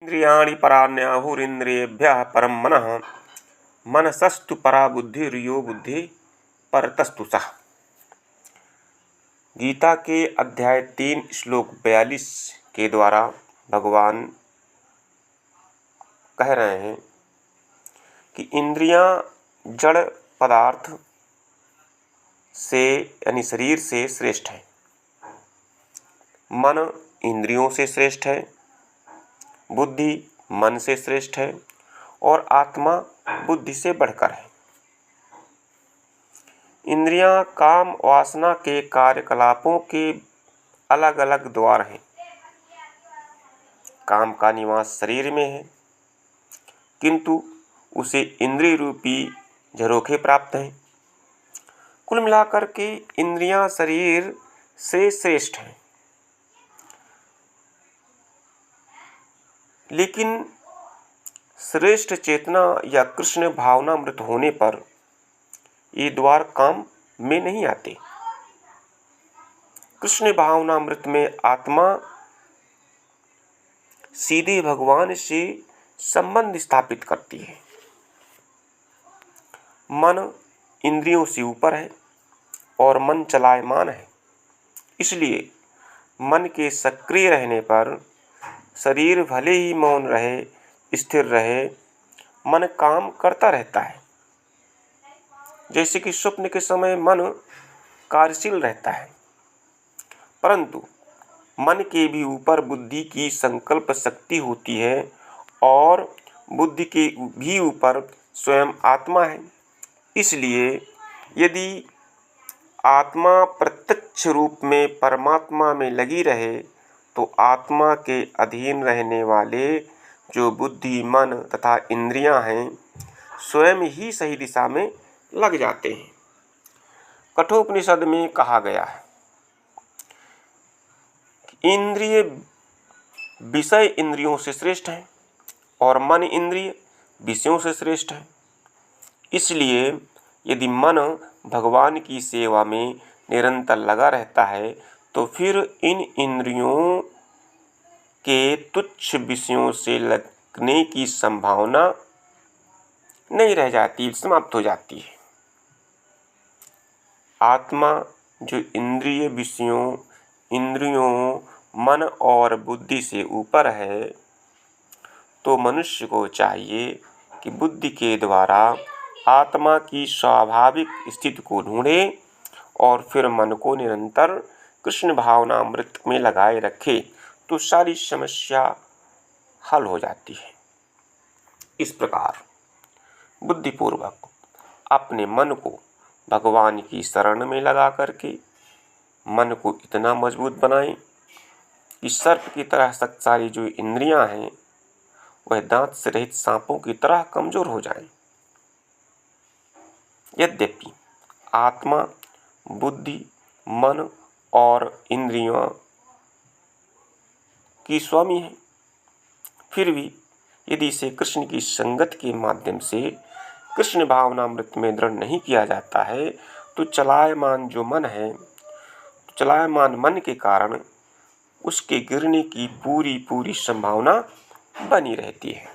इंद्रियाणि पराण्याहुरिन्द्रियेभ्यः परं मनः मनसस्तु परा बुद्धिर्यो बुद्धि परतस्तु सः। गीता के अध्याय 3 श्लोक 42 के द्वारा भगवान कह रहे हैं कि इंद्रियां जड़ पदार्थ से यानी शरीर से श्रेष्ठ है, मन इंद्रियों से श्रेष्ठ है, बुद्धि मन से श्रेष्ठ है और आत्मा बुद्धि से बढ़कर है। इंद्रियां काम वासना के कार्यकलापों के अलग अलग द्वार हैं। काम का निवास शरीर में है, किंतु उसे इंद्रिय रूपी झरोखे प्राप्त हैं। कुल मिलाकर के इंद्रियां शरीर से श्रेष्ठ हैं, लेकिन श्रेष्ठ चेतना या कृष्ण भावनामृत होने पर ये द्वार काम में नहीं आते। कृष्ण भावनामृत में आत्मा सीधे भगवान से संबंध स्थापित करती है। मन इंद्रियों से ऊपर है और मन चलायमान है, इसलिए मन के सक्रिय रहने पर शरीर भले ही मौन रहे, स्थिर रहे, मन काम करता रहता है। जैसे कि स्वप्न के समय मन कार्यशील रहता है, परंतु मन के भी ऊपर बुद्धि की संकल्प शक्ति होती है और बुद्धि के भी ऊपर स्वयं आत्मा है। इसलिए यदि आत्मा प्रत्यक्ष रूप में परमात्मा में लगी रहे तो आत्मा के अधीन रहने वाले जो बुद्धि, मन तथा इंद्रियां हैं स्वयं ही सही दिशा में लग जाते हैं। कठोपनिषद में कहा गया है कि इंद्रिय विषय इंद्रियों से श्रेष्ठ हैं और मन इंद्रिय विषयों से श्रेष्ठ है। इसलिए यदि मन भगवान की सेवा में निरंतर लगा रहता है तो फिर इन इंद्रियों के तुच्छ विषयों से लगने की संभावना नहीं रह जाती, समाप्त हो जाती है। आत्मा जो इंद्रिय विषयों, इंद्रियों, मन और बुद्धि से ऊपर है, तो मनुष्य को चाहिए कि बुद्धि के द्वारा आत्मा की स्वाभाविक स्थिति को ढूंढे और फिर मन को निरंतर कृष्ण भावनामृत में लगाए रखे, तो सारी समस्या हल हो जाती है। इस प्रकार बुद्धिपूर्वक अपने मन को भगवान की शरण में लगा करके मन को इतना मजबूत बनाएं कि सर्प की तरह शक्तिशाली जो इंद्रियां हैं वह दांत से रहित सांपों की तरह कमजोर हो जाएं। यद्यपि आत्मा, बुद्धि, मन और इंद्रियों की स्वामी है, फिर भी यदि इसे कृष्ण की संगत के माध्यम से कृष्ण भावनामृत में दृढ़ नहीं किया जाता है तो चलायमान जो मन है, चलायमान मन के कारण उसके गिरने की पूरी संभावना बनी रहती है।